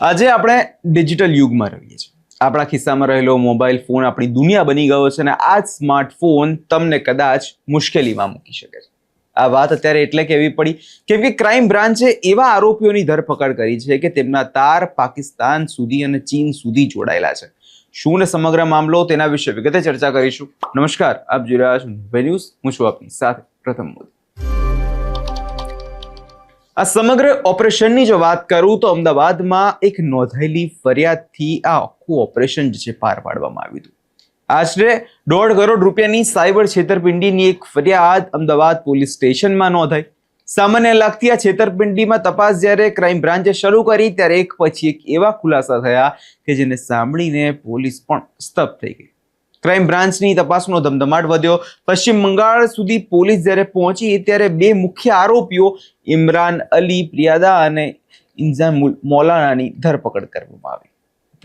આજે આપણે ડિજિટલ યુગમાં રહીએ છીએ. આપણા ખિસ્સામાં રહેલો મોબાઈલ ફોન આપણી દુનિયા બની ગયો છે અને આ સ્માર્ટફોન તમને કદાચ મુશ્કેલીમાં મૂકી શકે છે. આ વાત અત્યારે એટલે કહેવી પડી કેમ કે ક્રાઇમ બ્રાન્ચે એવા આરોપીઓની ધરપકડ કરી છે કે તેમના તાર પાકિસ્તાન સુધી અને ચીન સુધી જોડાયેલા છે. શું ને સમગ્ર મામલો તેના વિશે વિગતે ચર્ચા કરીશું. નમસ્કાર, આપ જોઈ રહ્યા છો મુંબઈ ન્યૂઝ. હું છું આપની સાથે પ્રથમ મોદી. આ સમગ્ર ઓપરેશનની જો વાત કરું તો અમદાવાદમાં એક નોંધાયેલી ફરિયાદથી આ આખું ઓપરેશન જે છે પાર પાડવામાં આવ્યું હતું. આશરે 1.5 કરોડ રૂપિયાની સાયબર છેતરપિંડીની એક ફરિયાદ અમદાવાદ પોલીસ સ્ટેશનમાં નોંધાઈ. સામાન્ય લાગતી આ છેતરપિંડીમાં તપાસ જ્યારે ક્રાઇમ બ્રાન્ચે શરૂ કરી ત્યારે એક પછી એક એવા ખુલાસા થયા કે જેને સાંભળીને પોલીસ પણ સ્તબ્ધ થઈ ગઈ. ક્રાઇમ બ્રાન્ચની તપાસનો ધમધમાટ વધ્યો. પશ્ચિમ બંગાળ સુધી પોલીસ જ્યારે પહોંચી ત્યારે બે મુખ્ય આરોપીઓ ઇમરાન અલી પ્રિયાદા અને ઇન્ઝાન મૌલાનાની ધરપકડ કરવામાં આવી.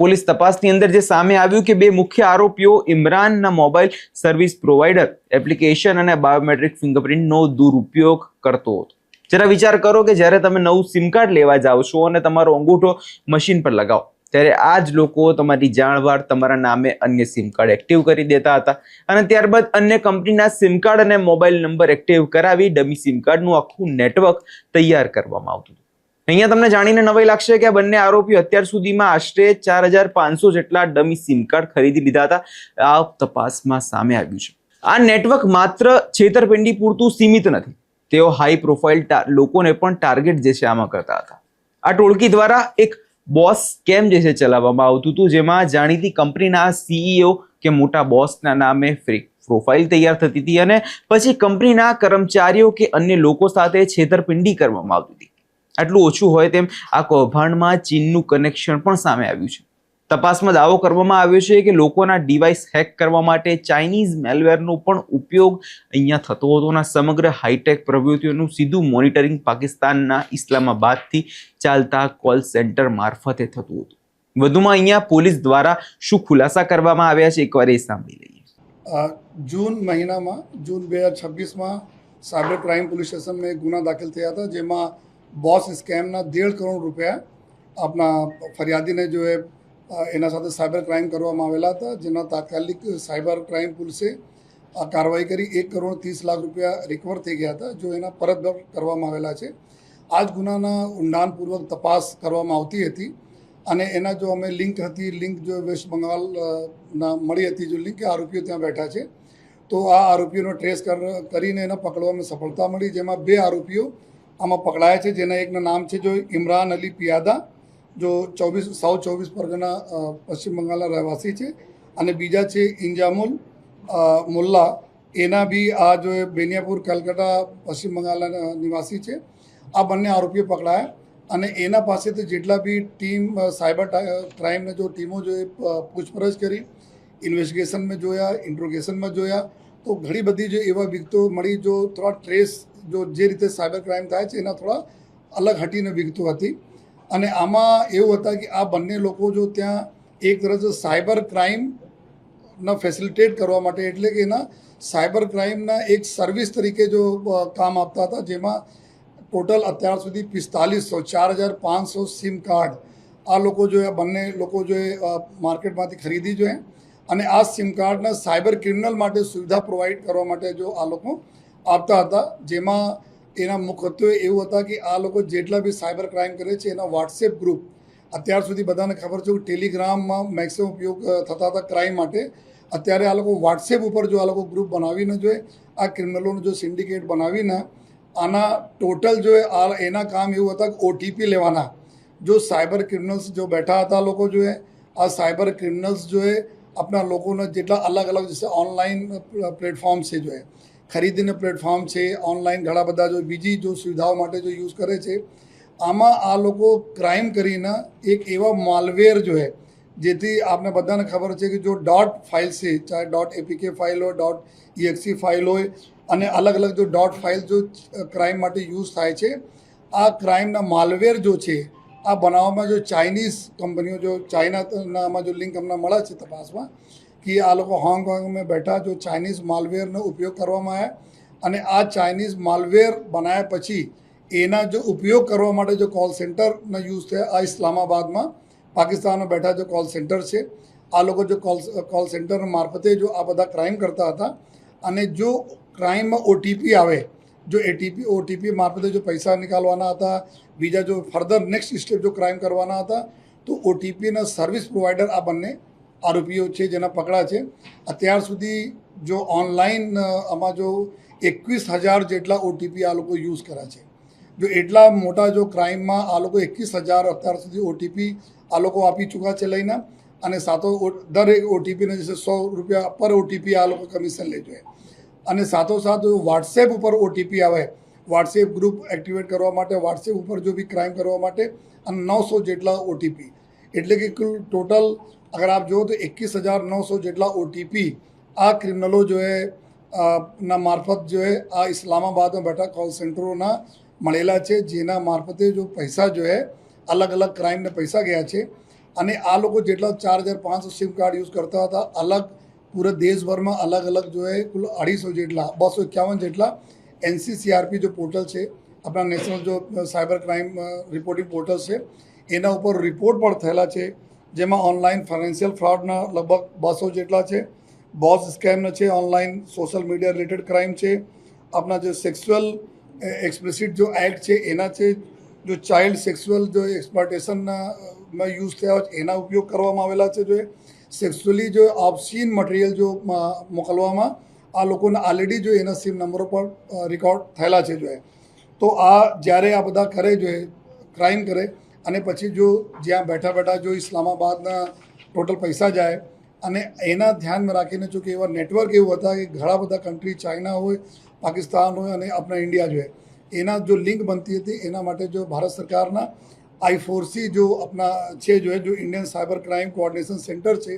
પોલીસ તપાસની અંદર જે સામે આવ્યું કે બે મુખ્ય આરોપીઓ ઇમરાનના મોબાઈલ સર્વિસ પ્રોવાઈડર એપ્લિકેશન અને બાયોમેટ્રિક ફિંગરપ્રિન્ટનો દુરુપયોગ કરતો હતો. જરા વિચાર કરો કે જ્યારે તમે નવું સિમ કાર્ડ લેવા જાઓ છો અને તમારો અંગૂઠો મશીન પર લગાવો ત્યારે આ જ લોકો તમારી જાણવાર તમારા નામે અન્ય સિમ કાર્ડ એક્ટિવ કરી દેતા હતા અને ત્યારબાદ અન્ય કંપનીના સિમ કાર્ડ અને મોબાઈલ નંબર એક્ટિવ કરાવી ડમી સિમ કાર્ડનું આખું નેટવર્ક તૈયાર કરવામાં આવતું હતું. અહીંયા તમને જાણીને નવાઈ લાગશે કે આ બંને આરોપીઓ અત્યાર સુધીમાં આશરે 4,500 જેટલા ડમી સિમ કાર્ડ ખરીદી લીધા હતા. આ તપાસમાં સામે આવ્યું છે. આ નેટવર્ક માત્ર છેતરપિંડી પૂરતું સીમિત નથી. તેઓ હાઈ પ્રોફાઇલ લોકોને પણ ટાર્ગેટ જે છે આમાં કરતા હતા. આ ટોળકી દ્વારા એક બોસ સ્કેમ જે છે ચલાવવામાં આવતું હતું, જેમાં જાણીતી કંપનીના સીઈઓ કે મોટા બોસના નામે ફેક પ્રોફાઇલ તૈયાર થતી હતી અને પછી કંપનીના કર્મચારીઓ કે અન્ય લોકો સાથે છેતરપિંડી કરવામાં આવતી હતી. આટલું ઓછું હોય તેમ આ કૌભાંડમાં ચીનનું કનેક્શન પણ સામે આવ્યું છે. તપાસમાં દાવો કરવામાં આવ્યો છે કે લોકોના ડિવાઇસ હેક કરવા માટે ચાઇનીઝ મેલવેરનો પણ ઉપયોગ અહીંયા થતો હતો અને સમગ્ર હાઈટેક પ્રવૃત્તિઓનું સીધું મોનિટરિંગ પાકિસ્તાનના ઇસ્લામાબાદથી ચાલતા કોલ સેન્ટર મારફતે થતું હતું. વધુમાં અહીંયા પોલીસ દ્વારા શું ખુલાસા કરવામાં આવ્યા છે એકવાર એ સાંભળી લઈએ. જૂન મહિનામાં જૂન 2026માં સાયબર ક્રાઇમ પોલીસ સ્ટેશનમાં એક ગુના દાખલ થયા હતા, જેમાં બોસ સ્કેમના 1.5 કરોડ રૂપિયા આપણા ફરિયાદીને જો એના સાથે સાયબર ક્રાઇમ કરવામાં આવેલા હતા, જેના તાત્કાલિક સાયબર ક્રાઇમ પોલીસે કાર્યવાહી કરી 1,30,00,000 રૂપિયા રિકવર થઈ ગયા હતા, જો એના પરત કરવામાં આવેલા છે. આ જ ગુનાના ઊંડાણપૂર્વક તપાસ કરવામાં આવતી હતી અને એના જો અમે લિંક જો વેસ્ટ બંગાળના મળી હતી, જો લિંક આરોપીઓ ત્યાં બેઠા છે, તો આ આરોપીઓનો ટ્રેસ કરીને એને પકડવામાં સફળતા મળી, જેમાં 2 આરોપીઓ આમાં પકડાયા છે, જેના એકનું નામ છે જો ઇમરાન અલી પિયાદા, જો સાઉથ 24 પરગના પશ્ચિમ બંગાળના રહેવાસી છે, અને બીજા છે ઇન્જામુલ મુલ્લા, એના બી આ જો બેનિયાપુર કલકત્તા પશ્ચિમ બંગાળના નિવાસી છે. આ બંને આરોપીઓ પકડાયા અને એના પાસેથી જેટલા બી ટીમ સાયબર ક્રાઇમને જો ટીમો જો પૂછપરછ કરી, ઇન્વેસ્ટિગેશનમાં જોયા, ઇન્ટ્રોગેશનમાં જોયા, તો ઘણી બધી જો એવા વિગતો મળી, જો થોડા ટ્રેસ જો જે રીતે સાયબર ક્રાઇમ થાય છે એના થોડા અલગ હટીને વિગતો હતી. અને આમાં એવું હતા કે આ બંને લોકો જો ત્યાં એક તરફ સાયબર ક્રાઇમના ફેસિલિટેટ કરવા માટે, એટલે કે એના સાયબર ક્રાઇમના એક સર્વિસ તરીકે જો કામ આપતા હતા, જેમાં ટોટલ અત્યાર સુધી 4,500 સિમ કાર્ડ આ લોકો જો બંને લોકો જો માર્કેટમાંથી ખરીદી જોઈએ અને આ સિમ કાર્ડના સાયબર ક્રિમિનલ માટે સુવિધા પ્રોવાઈડ કરવા માટે જો આ લોકો આપતા હતા, જેમાં એના મુખ્યત્વે એવું હતા કે આ લોકો જેટલા બી સાયબર ક્રાઇમ કરે છે એના વોટ્સએપ ગ્રુપ, અત્યાર સુધી બધાને ખબર છે કે ટેલિગ્રામમાં મેક્સિમમ ઉપયોગ થતા હતા ક્રાઇમ માટે, અત્યારે આ લોકો વોટ્સએપ ઉપર જો આ લોકો ગ્રુપ બનાવીને જોઈએ આ ક્રિમિનલોનું જો સિન્ડિકેટ બનાવીને આના ટોટલ જો એના કામ એવું હતા કે ઓટીપી લેવાના. જો સાયબર ક્રિમિનલ્સ જો બેઠા હતા લોકો જોઈએ, આ સાયબર ક્રિમિનલ્સ જોઈએ આપણા લોકોના જેટલા અલગ અલગ જશે ઓનલાઈન પ્લેટફોર્મ છે, જોઈએ ખરીદીને પ્લેટફોર્મ છે, ઓનલાઈન ઘણા બધા જો બીજી જો સુવિધાઓ માટે જો યુઝ કરે છે, આમાં આ લોકો ક્રાઇમ કરીને એક એવા માલવેર જો જેથી આપને બધાને ખબર છે કે જો ડોટ ફાઇલ છે, ચાહે .apk ફાઇલ હોય, .exe ફાઇલ હોય, અને અલગ અલગ જો ડોટ ફાઇલ જો ક્રાઇમ માટે યુઝ થાય છે, આ ક્રાઇમના માલવેર જો છે આ બનાવવામાં જો ચાઇનીઝ કંપનીઓ જો ચાઇનામાં જો લિંક અમને મળે છે તપાસમાં કે આ લોકો હોંગકોંગમાં બેઠા જો ચાઇનીઝ માલવેરનો ઉપયોગ કરવામાં આવ્યા અને આ ચાઇનીઝ માલવેર બનાવ્યા પછી એના જો ઉપયોગ કરવા માટે જો કોલ સેન્ટરના યુઝ થયા આ ઇસ્લામાબાદમાં પાકિસ્તાનમાં બેઠા જો કોલ સેન્ટર છે, આ લોકો જો કોલ સેન્ટર મારફતે જો આ બધા ક્રાઇમ કરતા હતા, અને જો ક્રાઇમમાં ઓટીપી આવે, જો ઓટીપી મારફતે જો પૈસા નિકાલવાના હતા, બીજા જો ફર્ધર નેક્સ્ટ સ્ટેપ જો ક્રાઇમ કરવાના હતા, તો ઓટીપીના સર્વિસ પ્રોવાઈડર આ બંને આરોપીઓ છે જેના પકડા છે. અત્યાર સુધી જો ઓનલાઈન આમાં જો 21,000 જેટલા ઓટીપી આ લોકો યુઝ કર્યા છે. જો એટલા મોટા જો ક્રાઇમમાં આ લોકો 21,000 અત્યાર સુધી ઓટીપી આ લોકો આપી ચૂક્યા છે લઈને, અને દરેક ઓટીપીને જશે 100 રૂપિયા પર ઓટીપી આ લોકો કમિશન લે છે. અને સાથોસાથ વોટ્સએપ ઉપર ઓટીપી આવે, વોટ્સએપ ગ્રુપ એક્ટિવેટ કરવા માટે, વોટ્સએપ ઉપર જો બી ક્રાઇમ કરવા માટે, અને 900 જેટલા ઓટીપી, એટલે કે કુલ ટોટલ અગર આપ જુઓ તો 21,900 જેટલા ઓટીપી આ ક્રિમિનલો જો હે ના મારફત જો હે આ ઇસ્લામાબાદમાં બેઠા કોલ સેન્ટરોના મળેલા છે, જેના મારફતે જો પૈસા જો હે અલગ અલગ ક્રાઇમને પૈસા ગયા છે. અને આ લોકો જેટલા 4,500 સિમ કાર્ડ યુઝ કરતા હતા, અલગ પૂરે દેશભરમાં અલગ અલગ જો હે કુલ 250 જેટલા 251 જેટલા NCCRP જો પોર્ટલ છે, આપણા નેશનલ જો સાયબર ક્રાઇમ રિપોર્ટિંગ પોર્ટલ છે, એના ઉપર રિપોર્ટ પણ થયેલા છે, જેમાં ઓનલાઈન ફાઇનાન્શિયલ ફ્રોડના લગભગ 200 જેટલા છે, બોસ સ્કેમના છે, online social media related crime છે, આપણા જે સેક્સ્યુઅલ એક્સપ્લિસિટ જો એક્ટ છે એના છે, જો ચાઇલ્ડ સેક્સ્યુઅલ જો એક્સપ્લોટેશનમાં યુઝ થયા હોય એના ઉપયોગ કરવામાં આવેલા છે. જો સેક્સ્યુઅલી જો ઓબ્સીન મટીરિયલ જો મોકલવામાં આ લોકોને ઓલરેડી જો એના સિમ નંબરો પર રેકોર્ડ થયેલા છે. જો તો આ જ્યારે આ બધા કરે જો ક્રાઇમ કરે, અને પછી જો જ્યાં બેઠા બેઠા જો ઇસ્લામાબાદના ટોટલ પૈસા જાય, અને એના ધ્યાનમાં રાખીને જો કે એવા નેટવર્ક એવું હતા કે ઘણા બધા કન્ટ્રી, ચાઇના હોય, પાકિસ્તાન હોય અને આપણા ઇન્ડિયા જોઈએ, એના જો લિંક બનતી હતી. એના માટે જો ભારત સરકારના I4C જો આપણા છે જો Indian cyber crime coordination centre છે,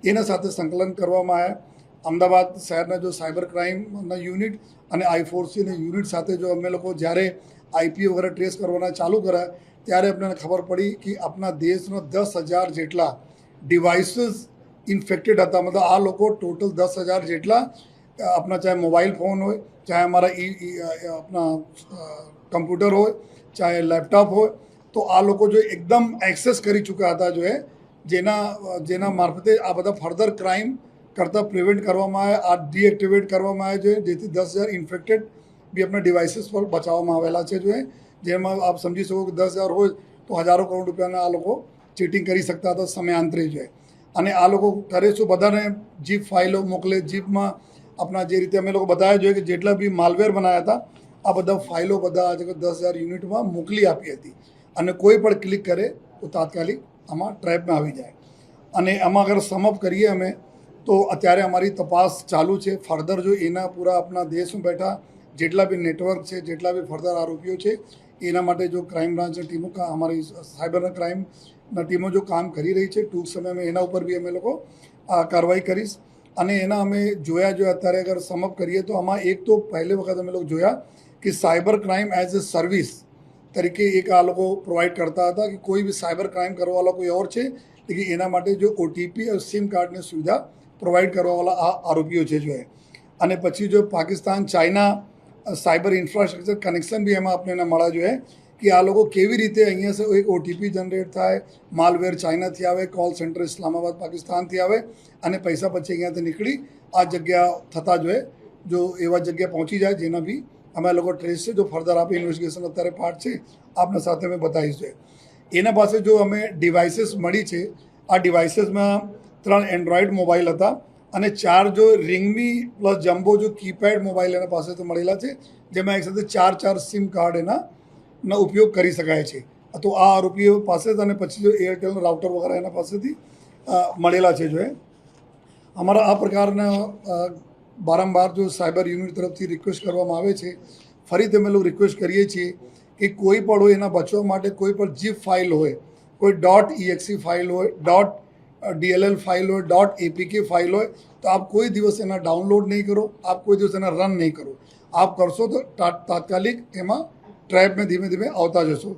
એના સાથે સંકલન કરવામાં આવ્યા. અમદાવાદ શહેરના જો સાયબર ક્રાઇમના યુનિટ અને I4Cના યુનિટ સાથે જો અમે લોકો જ્યારે IP વગેરે ટ્રેસ કરવાના ચાલુ કર્યા, ત્યારે અમને ખબર પડી કે આપણા દેશનો 10,000 જેટલા ડિવાઇસીસ ઇન્ફેક્ટેડ હતા. મતલબ આ લોકો ટોટલ 10,000 જેટલા આપણા ચાહે મોબાઈલ ફોન હોય, ચાહે અમારા આપણા કમ્પ્યુટર હોય, ચાહે લેપટોપ હોય, તો આ લોકો જો એકદમ એક્સેસ કરી ચૂક્યા હતા. જો જેના મારફતે આ બધા ફર્ધર ક્રાઇમ કરતાં પ્રિવેન્ટ કરવામાં આવે, આ ડીએક્ટિવેટ કરવામાં આવે છે, જેથી 10,000 ઇન્ફેક્ટેડ બી આપણા ડિવાઇસીસ પર બચાવવામાં આવેલા છે. જો જેમાં આપ સમજી શકો કે 10,000 હોય તો હજારો કરોડ રૂપિયાના આ લોકો ચીટિંગ કરી શકતા હતા સમયાંતરે. જો અને આ લોકો કરે શું, બધાને જીપ ફાઇલો મોકલે, જીપમાં આપણા જે રીતે અમે લોકો બતાવ્યા જોઈએ કે જેટલા બી માલવેર બનાવ્યા હતા, આ બધા ફાઇલો બધા આજે 10,000 યુનિટમાં મોકલી આપી હતી, અને કોઈ પણ ક્લિક કરે તો તાત્કાલિક આમાં ટ્રેપમાં આવી જાય. અને આમાં અગર સમઅપ કરીએ અમે, તો અત્યારે અમારી તપાસ ચાલુ છે. ફર્ધર જો એના પૂરા આપણા દેશમાં બેઠા જેટલા બી નેટવર્ક છે, જેટલા બી ફર્ધર આરોપીઓ છે, એના માટે જો ક્રાઇમ બ્રાન્ચની ટીમો, અમારી સાયબરના ક્રાઇમના ટીમો જો કામ કરી રહી છે, ટૂંક સમયમાં એના ઉપર બી અમે લોકો કાર્યવાહી કરીશ. અને એના અમે જોયા અત્યારે અગર સમઅપ કરીએ તો આમાં એક તો પહેલી વખત અમે લોકો જોયા કે cyber crime as a service તરીકે એક આ લોકો પ્રોવાઈડ કરતા હતા કે કોઈ બી સાયબર ક્રાઇમ કરવાવાળા કોઈ ઓર છે, લેકિન એના માટે જો ઓટીપી અને સિમ કાર્ડની સુવિધા પ્રોવાઈડ કરવાવાળા આ આરોપીઓ છે. જો અને પછી જો Pakistan China cyber infrastructure connection બી એમાં આપણે મળવા જોઈએ કે આ લોકો કેવી રીતે અહીંયા સે એક ઓટીપી જનરેટ થાય, માલવેર ચાઇનાથી આવે, કોલ સેન્ટર ઇસ્લામાબાદ પાકિસ્તાનથી આવે, અને પૈસા પછી અહીંયાથી નીકળી આ જગ્યા થતા જોઈએ, જો એવા જગ્યા પહોંચી જાય જેના બી અમે લોકો ટ્રેસ છે. જો ફર્ધર આપણે ઇન્વેસ્ટિગેશન અત્યારે પાર્ટ છે, આપના સાથે અમે બતાવીશું. એના પાસે જો અમે ડિવાઇસીસ મળી છે, આ ડિવાઇસીસમાં 3 એન્ડ્રોઈડ મોબાઈલ હતા, અને 4 જો રિંગમી પ્લસ જમ્બો જો કીપેડ મોબાઈલ એના પાસેથી મળેલા છે, જેમાં એક સાથે 4 સિમ કાર્ડ એના ઉપયોગ કરી શકાય છે. તો આ આરોપીઓ પાસે જ, અને પછી જો એરટેલનો રાઉટર વગેરે એના પાસેથી મળેલા છે. જો અમારા આ પ્રકારના વારંવાર જો સાયબર યુનિટ તરફથી રિક્વેસ્ટ કરવામાં આવે છે, ફરીથી અમે લોકો રિક્વેસ્ટ કરીએ છીએ કે કોઈ પણ હોય એના બચવા માટે કોઈ પણ જીપ ફાઇલ હોય, કોઈ .exe ફાઇલ હોય, .dll ફાઇલ હોય, .apk ફાઇલ હોય, તો આપ કોઈ દિવસ એના ડાઉનલોડ નહીં કરો, આપ કોઈ દિવસ એના રન નહીં કરો. આપ કરશો તો તાત્કાલિક એમાં ટ્રેપમાં ધીમે ધીમે આવતા જશો.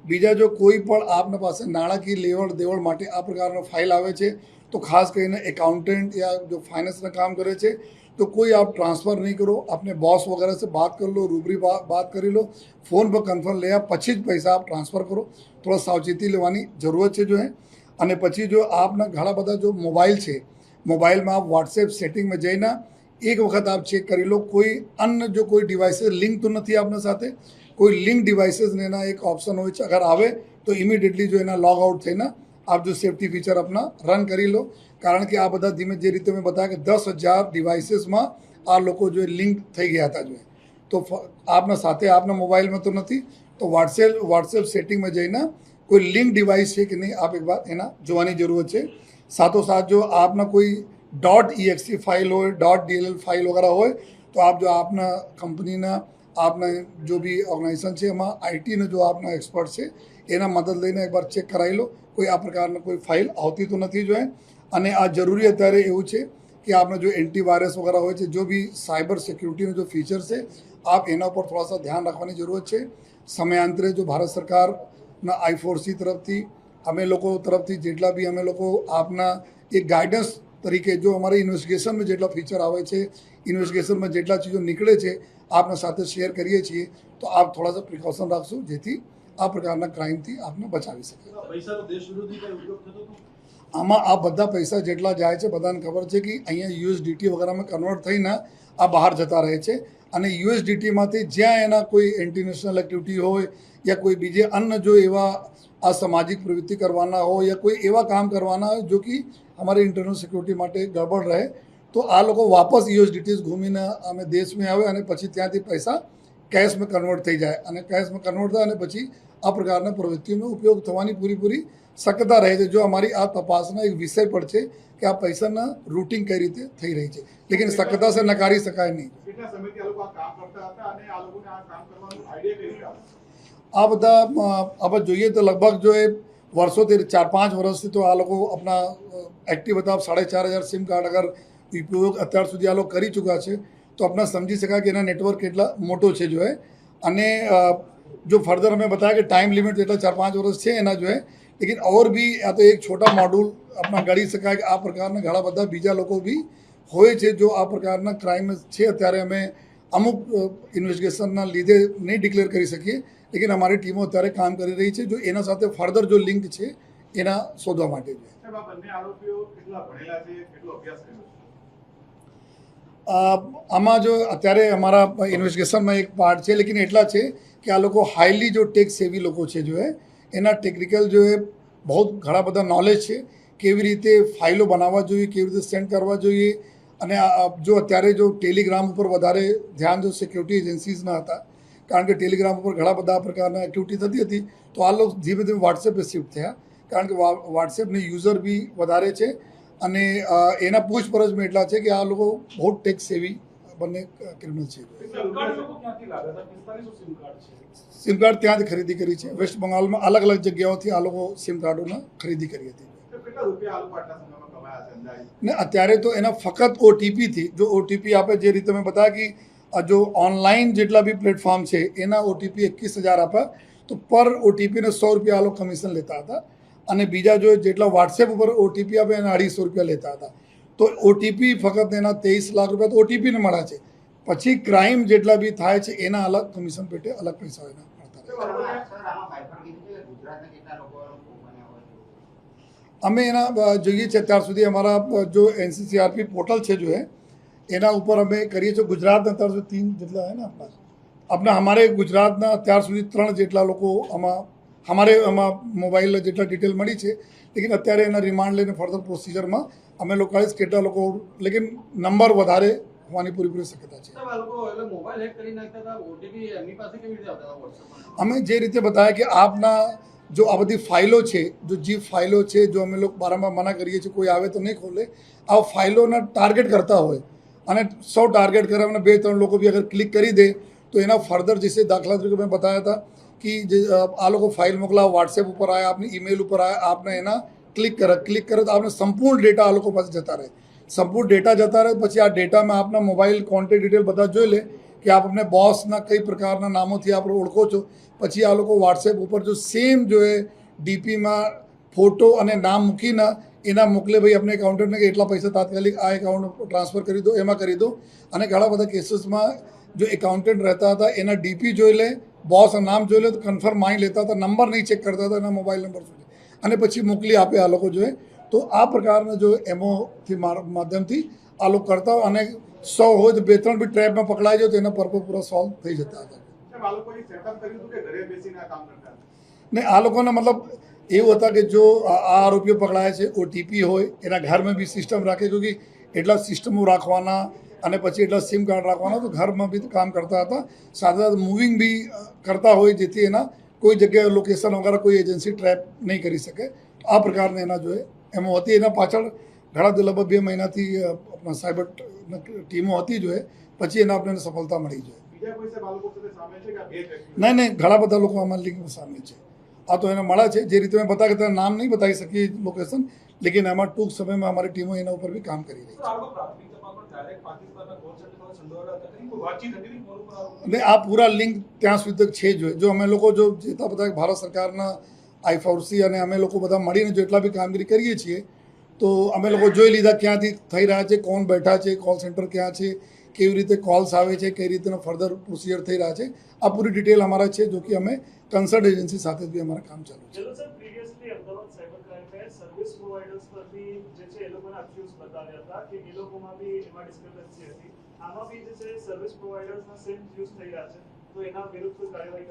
બીજા જો કોઈ પણ આપના પાસે નાણાકીય લેવડ દેવડ માટે આ પ્રકારનો ફાઇલ આવે છે, તો ખાસ કરીને એકાઉન્ટન્ટ યા જો ફાઇનાન્સના કામ કરે છે, તો કોઈ આપ ટ્રાન્સફર નહીં કરો, આપને બોસ વગેરે से बात कर लो, रूबरी बात કરી લો, ફોન પર કન્ફર્મ લેયા પછી જ પૈસા આપ ટ્રાન્સફર કરો. થોડા સાવચેતી લેવાની જરૂરત છે. જો અને પછી જો આપના ઘણા બધા જો મોબાઈલ છે, મોબાઈલમાં આપ વોટ્સએપ સેટિંગમાં જઈને એક વખત આપ ચેક કરી લો કોઈ અન્ય જો કોઈ ડિવાઇસીસ લિંક તો નથી આપના સાથે, કોઈ લિંક ડિવાઇસીસને એના એક ઓપ્શન હોય છે, અગર આવે તો ઇમિડિયેટલી જો એના લોગ આઉટ થઈને આપ જો સેફ્ટી ફીચર આપના રન કરી લો. કારણ કે આ બધા ધીમે જે રીતે મેં બતાવ્યા કે 10,000 ડિવાઇસીસમાં આ લોકો જો લિંક થઈ ગયા હતા જો, તો આપના સાથે આપના મોબાઈલમાં તો નથી, તો વોટ્સએપ સેટિંગમાં જઈને કોઈ લિંક ડિવાઇસ છે કે નહીં આપ એક વાર એના જોવાની જરૂરત છે. સાથોસાથ જો આપના કોઈ .exe ફાઇલ હોય, .dll ફાઇલ વગેરે હોય તો આપ જો આપના કંપનીના આપના જો બી ઓર્ગેનાઇઝેશન છે એમાં આઈટીનો જો આપના એક્સપર્ટ છે એના મદદ લઈને એકવાર ચેક કરાવી લો કોઈ આ પ્રકારના કોઈ ફાઇલ આવતી તો નથી જોઈએ. અને આ જરૂરી અત્યારે એવું છે કે આપના જો એન્ટીવાયરસ વગેરે હોય છે, જો બી સાયબર સિક્યુરિટીનો જો ફીચર છે આપ એના ઉપર થોડા સા ધ્યાન રાખવાની જરૂરત છે. સમયાંતરે જો ભારત સરકારના I4C તરફથી અમે લોકો તરફથી જેટલા બી અમે લોકો આપના એક ગાઈડન્સ તરીકે જો અમારે ઇન્વેસ્ટિગેશનમાં જેટલા ફીચર આવે છે, ઇન્વેસ્ટિગેશનમાં જેટલા ચીજો નીકળે છે આપના સાથે શેર કરીએ છીએ, તો આપ થોડા સા પ્રિકોશન રાખશો જેથી આ પ્રકારના ક્રાઇમથી આપને બચાવી શકે. આમાં આ બધા પૈસા જેટલા જાય છે બધાને ખબર છે કે અહીંયા USDT વગેરેમાં કન્વર્ટ થઈને આ બહાર જતા રહે છે. અને USDTમાંથી જ્યાં એના કોઈ ઇન્ટરનેશનલ એક્ટિવિટી હોય યા કોઈ બીજે અન્ય જો એવા અસામાજિક પ્રવૃત્તિ કરવાના હોય યા કોઈ એવા કામ કરવાના હોય જો કે અમારી ઇન્ટરનલ સિક્યુરિટી માટે ગડબડ રહે, તો આ લોકો વાપસ USDTs ઘૂમીને અમે દેશમાં આવે અને પછી ત્યાંથી પૈસા કેશમાં કન્વર્ટ થઈ જાય અને કેશમાં કન્વર્ટ થાય અને પછી આ પ્રકારના પ્રવૃત્તિઓનો ઉપયોગ થવાની પૂરી શક્યતા રહે છે. જો અમારી આ તપાસના એક વિષય પર છે કે આ પૈસાના રૂટિંગ કઈ રીતે થઈ રહી છે, લેકિન શક્યતા સે નકારી શકાય નહીં. આ બધા આપણે જોઈએ તો લગભગ જો એ વર્ષોથી 4-5 વર્ષથી તો આ લોકો આપણા એક્ટિવ હતા. 4,500 સિમ કાર્ડ અગર ઉપયોગ અત્યાર સુધી આ લોકો કરી ચૂક્યા છે તો આપણા સમજી શકાય કે એના નેટવર્ક કેટલા મોટો છે જો હે. અને જો ફર્ધર અમે बताया कि टाइम लिमिट જેટલા 4-5 વર્ષ છે એના જો હે, लेकिन और भी આ તો એક છોટા મોડ્યુલ આપણા ગણી શકાય કે આ પ્રકારના ઘણા બધા બીજા લોકો બી હોય છે જો આ પ્રકારના ક્રાઇમ છે. અત્યારે અમે અમુક ઇન્વેસ્ટિગેશનના લીધે નહીં ડિક્લેર કરી શકીએ, લેકિન અમારી ટીમો અત્યારે કામ કરી રહી છે જો એના સાથે ફર્ધર જો લિંક છે એના શોધવા માટે. આમાં જો અત્યારે અમારા ઇન્વેસ્ટિગેશનમાં એક પાર્ટ છે, લેકિન એટલા છે કે આ લોકો હાઈલી જો ટેક સેવી લોકો છે જો એના ટેકનિકલ જો એ બહુ ઘણા બધા નોલેજ છે, કેવી રીતે ફાઇલો બનાવવા જોઈએ, કેવી રીતે સેન્ડ કરવા જોઈએ. અને જો અત્યારે જો ટેલિગ્રામ ઉપર વધારે ધ્યાન જો સિક્યુરિટી એજન્સીઝના હતા, કારણ કે ટેલિગ્રામ ઉપર ઘણા બધા પ્રકારના એક્ટિવિટી થતી હતી, તો આ લોકો ધીમે ધીમે વોટ્સએપે શિફ્ટ થયા, કારણ કે વોટ્સએપની યુઝર બી વધારે છે અને એના પૂછપરછમાં એટલા છે કે આ લોકો બહુ ટેક સેવી બંને ક્રિમિનલ છે. સિમ કાર્ડ ત્યાંથી ખરીદી કરી છે. વેસ્ટ બંગાળમાં અલગ અલગ જગ્યાઓથી આ લોકો સિમ કાર્ડોના ખરીદી કરી હતી. ને અત્યારે તો એના ફક્ત ઓટીપીથી જો ઓટીપી આપે જે રીતે મેં બતાવ્યા કે જો ઓનલાઈન જેટલા બી પ્લેટફોર્મ છે એના ઓટીપી 21,000 આપે તો પર ઓટીપીને ₹100 આ લોકો કમિશન લેતા હતા. અને બીજા જો જેટલા વોટ્સએપ ઉપર ઓટીપી આપે એના ₹250 લેતા હતા. તો ઓટીપી ફક્ત એના 23 લાખ રૂપિયા તો ઓટીપીને મળ્યા છે. પછી ક્રાઇમ જેટલા બી થાય છે એના અલગ કમિશન પેટે અલગ પૈસા એના અમે એના જોઈએ છે. અત્યાર સુધી અમારા જો NCCRP પોર્ટલ છે જો એના ઉપર અમે કરીએ છીએ. ગુજરાતના અત્યાર સુધી 3 જેટલા હે ને આપણા અમારે ગુજરાતના અત્યાર સુધી 3 જેટલા લોકો આમાં મોબાઈલ જેટલા ડિટેલ મળી છે, લેકિન અત્યારે એના રિમાન્ડ લઈને ફર્ધર પ્રોસિજરમાં અમે લોકો કેટલા લોકો, લેકિન નંબર વધારે હોવાની પૂરી શક્યતા છે. અમે જે રીતે બતાવ્યા કે આપના જો આ બધી ફાઇલો છે, જો જીપ ફાઇલો છે, જો અમે લોકો બારામાં મના કરીએ છીએ કોઈ આવે તો નહીં ખોલે, આ ફાઇલોના ટાર્ગેટ કરતા હોય અને 100 ટાર્ગેટ કરે અને 2-3 લોકો બી અગર ક્લિક કરી દે તો એના ફર્ધર જैसे દાખલા તરીકે મેં બતાવ્યા હતા कि આ લોકો ફાઇલ મોકલાવો, વોટ્સએપ ઉપર આવે, આપની ઈમેલ ઉપર આવે, આપને એના ક્લિક કરે તો આપને સંપૂર્ણ ડેટા આ લોકો પાસે જતા રહે. સંપૂર્ણ ડેટા જતા રહે પછી આ ડેટામાં આપના મોબાઈલ કોન્ટેક્ટ ડિટેલ બધા જોઈ લે કે આપ अपने બોસના કઈ પ્રકારના નામોથી આપણે ઓળખો છો. પછી આ લોકો વોટ્સએપ ઉપર જો સેમ જો એ ડીપીમાં ફોટો અને નામ મૂકીને એના મોકલે, ભાઈ આપણે એકાઉન્ટન્ટને કે એટલા પૈસા તાત્કાલિક આ એકાઉન્ટ ટ્રાન્સફર કરી દો, એમાં કરી દો. અને ઘણા બધા કેસીસમાં જો એકાઉન્ટન્ટ રહેતા હતા એના ડીપી જોઈ લે, બોસ નામ જોઈ લે તો કન્ફર્મ માની લેતા હતા, નંબર નહીં ચેક કરતા હતા એના મોબાઈલ નંબર સુધી. અને પછી મોકલી આપે આ લોકો જોઈએ. તો આ પ્રકારના જો એમઓથી માધ્યમથી આ લોકો કરતા હોય અને 100 હોય તો 2-3 બી ટ્રેપમાં પકડાઈ જાય તો એના પર્પઝ પૂરા સોલ્વ થઈ જતા હતા. ને આ લોકોને મતલબ એવું હતા કે જો આ આરોપીઓ પકડાયા છે, ઓટીપી હોય એના ઘરમાં બી સિસ્ટમ રાખે, ક્યોંકि એટલા સિસ્ટમો રાખવાના અને પછી એટલા સિમ કાર્ડ રાખવાના, તો ઘરમાં બી કામ કરતા હતા. સાથે સાથે મૂવિંગ બી કરતા હોય જેથી એના કોઈ જગ્યાએ લોકેશન વગેરે કોઈ એજન્સી ટ્રેપ નહીં કરી શકે. આ પ્રકારના એના જોઈએ એમાં હતી. એના પાછળ ઘણા લગભગ 2 મહિનાથી આપણા સાયબર ટીમો હતી જોઈએ, પછી એના આપણને સફળતા મળી જોઈએ. નહીં, ઘણા બધા લોકો આમાં લિંકમાં સામેલ છે. આ તો એને મળે છે. જે રીતે મેં બતાવ્યા કે નામ નહીં બતાવી શકીએ લોકેશન, લેકિન એમાં ટૂંક સમયમાં અમારી ટીમો એના ઉપર બી કામ કરી રહી છે. ને આ પૂરા લિંક ત્યાં સુધી તક છે જો અમે લોકો જો જેટલા બધા ભારત સરકારના આઈફોર્સી અને અમે લોકો બધા મળીને જો એટલા બી કામગીરી કરીએ છીએ, તો અમે લોકો જોઈ લીધા ક્યાંથી થઈ રહ્યા છે, કોણ બેઠા છે, કોલ સેન્ટર ક્યાં છે, કેવી રીતે કોલ્સ આવે છે, કઈ રીતેનો ફર્ધર પ્રોસિજર થઈ રહ્યા છે, આ પૂરી ડિટેલ અમારા છે, જો કે અમે કન્સર્ન એજન્સી સાથે બી અમારા કામ ચાલુ છે. સર્વિસ પ્રોવાઇડર્સ પર બી જે છે એ લોકોને અક્યુઝ બતાવ્યા હતા કે એ લોકોમાં બી એમાં ડિસ્ક્રિપન્સી હતી. આમાં બી જે છે સર્વિસ પ્રોવાઇડર્સના સેમ યુઝ થઈ રહ્યા છે, તો એના વિરુદ્ધ કોઈ કાર્યવાહી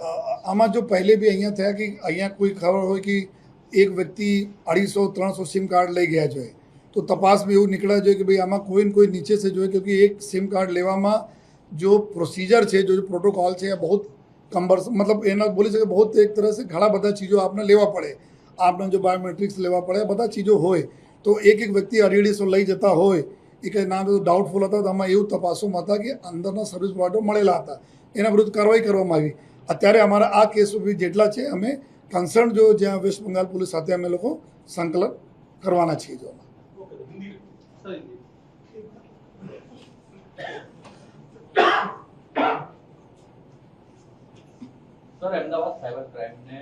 આમાં જો પહેલે બી અહીંયા થયા કે અહીંયા કોઈ ખબર હોય કે એક વ્યક્તિ 250-300 સિમ કાર્ડ લઈ ગયા જોઈએ, તો તપાસ બી એવું નીકળ્યા જોઈએ કે ભાઈ આમાં કોઈ ને કોઈ નીચે से જોઈએ, क्योंकि एक सिम कार्ड લેવામાં जो प्रोसीजर છે, जो प्रोटोकॉल છે, बहुत कम्बरसम, मतलब એના બોલી શકે बहुत एक तरह से ઘણા બધા ચીજો આપને લેવા પડે, आपने जो बायोमेट्रिक्स लेवा પડે, બધા ચીજો હોય. તો એક વ્યક્તિ 250 લઈ જતા હોય એ કંઈ નામ ડાઉટફુલ હતા, તો આમાં એવું તપાસોમાં હતા કે અંદરના સર્વિસ પ્રોવાઇડર મળેલા હતા, એના વિરુદ્ધ કાર્યવાહી કરવામાં આવી. અત્યારે અમારા આ કેસો બી જેટલા છે અમે કન્સર્ન જો જ્યાં વેસ્ટ બંગાળ પોલીસ સાથે અમે લોકો સંકલન કરવાના છીએ. જો सर, अहमदाबाद साइबर क्राइम ने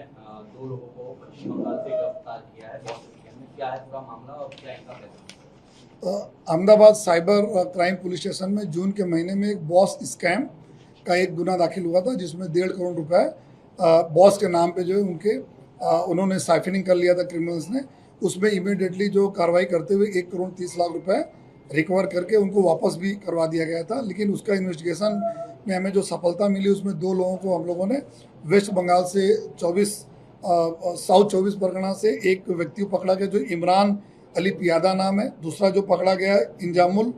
2 लोगों को पश्चिम बंगाल से गिरफ्तार किया है. बॉस स्कैम में क्या है पूरा मामला और क्या इनका फैसला? Ahmedabad cyber crime police station में जून के महीने में एक बॉस स्कैम का एक गुना दाखिल हुआ था, जिसमें 1.5 करोड़ रुपए बॉस के नाम पे जो है उनके उन्होंने साइफनिंग कर लिया था क्रिमिनल्स ने. उसमें इमीडिएटली जो कार्रवाई करते हुए 1 करोड़ 30 लाख रुपए रिकवर करके उनको वापस भी करवा दिया गया था. लेकिन उसका इन्वेस्टिगेशन में हमें जो सफलता मिली उसमें 2 लोगों को हम लोगों ने वेस्ट बंगाल से साउथ 24 परगना से एक व्यक्ति को पकड़ा गया जो इमरान अली पियादा नाम है. दूसरा जो पकड़ा गया इंजामुल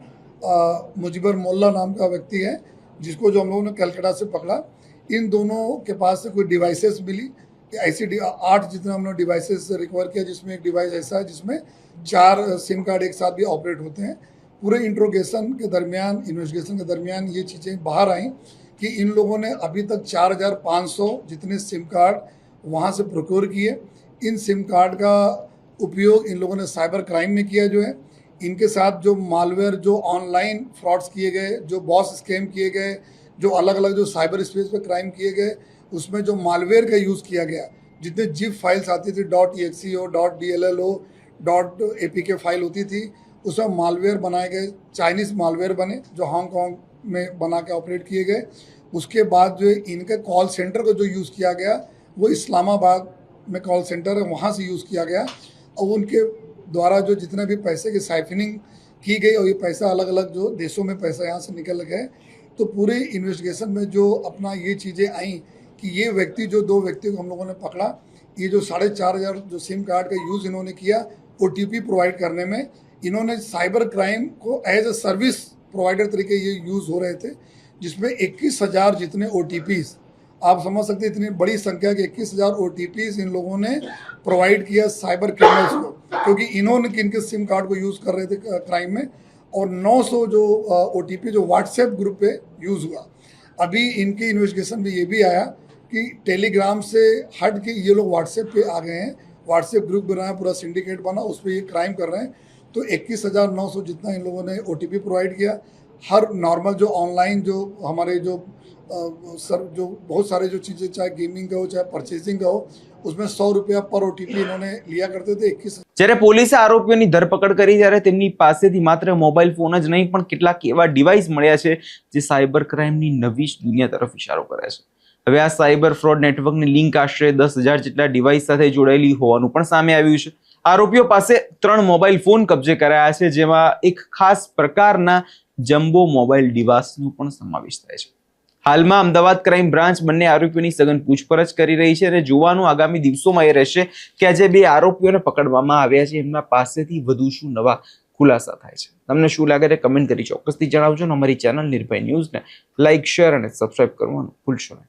मुजिबर मोल्ला नाम का व्यक्ति है, जिसको जो हम लोगों ने कलकत्ता से पकड़ा. इन दोनों के पास से कोई डिवाइसेस मिली, ऐसी 8 जितना हमने डिवाइसेस रिकवर किया, जिसमें एक डिवाइस ऐसा है जिसमें 4 सिम कार्ड एक साथ भी ऑपरेट होते हैं. पूरे इंट्रोगेशन के दरमियान, इन्वेस्टिगेशन के दरमियान ये चीज़ें बाहर आई कि इन लोगों ने अभी तक 4500 जितने सिम कार्ड वहाँ से प्रोक्योर किए. इन सिम कार्ड का उपयोग इन लोगों ने साइबर क्राइम में किया जो है. इनके साथ जो मालवेयर, जो ऑनलाइन फ्रॉड्स किए गए, जो बॉस स्कैम किए गए, जो अलग अलग जो साइबर स्पेस पे क्राइम किए गए, उसमें जो मालवेयर का यूज़ किया गया, जितने जिप फाइल्स आती थी .exe हो, .dll हो, .apk फाइल होती थी, उसमें मालवेयर बनाए गए. चाइनीज़ मालवेयर बने जो हांगकॉन्ग में बना के ऑपरेट किए गए. उसके बाद जो इनके कॉल सेंटर को जो यूज़ किया गया वो इस्लामाबाद में कॉल सेंटर है, वहाँ से यूज़ किया गया. और उनके द्वारा जो जितने भी पैसे की साइफनिंग की गई और ये पैसा अलग अलग जो देशों में पैसा यहाँ से निकल गए. तो पूरे इन्वेस्टिगेशन में जो अपना ये चीज़ें आई कि ये व्यक्ति जो 2 व्यक्तियों को हम लोगों ने पकड़ा, ये जो 4500 जो सिम कार्ड का यूज़ इन्होंने किया OTP प्रोवाइड करने में, इन्होंने साइबर क्राइम को एज ए सर्विस प्रोवाइडर तरीके ये यूज़ हो रहे थे, जिसमें 21,000 जितने OTPs, आप समझ सकते हैं इतनी बड़ी संख्या के 21,000 OTPs इन लोगों ने प्रोवाइड किया साइबर क्रिमिनल्स को, क्योंकि इन्होंने किनके सिम कार्ड को यूज़ कर रहे थे क्राइम में. और 900 जो OTP जो व्हाट्सएप ग्रुप पे यूज़ हुआ. अभी इनकी इन्वेस्टिगेशन में ये भी आया कि टेलीग्राम से हट के ये लोग व्हाट्सएप पे आ गए हैं, व्हाट्सएप ग्रुप बनाया, पूरा सिंडिकेट बना, उस पर ये क्राइम कर रहे हैं. तो 21,900 जितना इन लोगों ने OTP प्रोवाइड किया. हर नॉर्मल जो ऑनलाइन जो हमारे जो जो बहुत सारे जो चीज़ें, चाहे गेमिंग का हो चाहे परचेसिंग का हो, उसमें 100 रुपया पर OTP इन्होंने लिया करते थे. 21 જ્યારે પોલીસે આરોપીઓની ધરપકડ કરી ત્યારે તેમની પાસેથી માત્ર મોબાઈલ ફોન જ નહીં પણ કેટલાક એવા ડિવાઇસ મળ્યા છે જે સાયબર ક્રાઇમની નવી જ દુનિયા તરફ ઇશારો કરે છે. હવે આ સાયબર ફ્રોડ નેટવર્કની લિંક આશરે 10,000 જેટલા ડિવાઇસ સાથે જોડાયેલી હોવાનું પણ સામે આવ્યું છે. આરોપીઓ પાસે 3 મોબાઈલ ફોન કબજે કરાયા છે, જેમાં એક ખાસ પ્રકારના જમ્બો મોબાઈલ ડિવાઇસનો પણ સમાવેશ થાય છે. હાલમાં અમદાવાદ ક્રાઇમ બ્રાન્ચ બંને આરોપીઓની સઘન પૂછપરછ કરી રહી છે અને જોવાનું આગામી દિવસોમાં એ રહેશે કે આ જે 2 આરોપીઓને પકડવામાં આવ્યા છે એમના પાસેથી વધુ શું નવા ખુલાસા થાય છે. તમને શું લાગે છે કમેન્ટ કરી ચોક્કસથી જણાવજો. અમારી ચેનલ નિર્ભય ન્યૂઝને લાઇક, શેર અને સબસ્ક્રાઇબ કરવાનું ભૂલશો નહીં.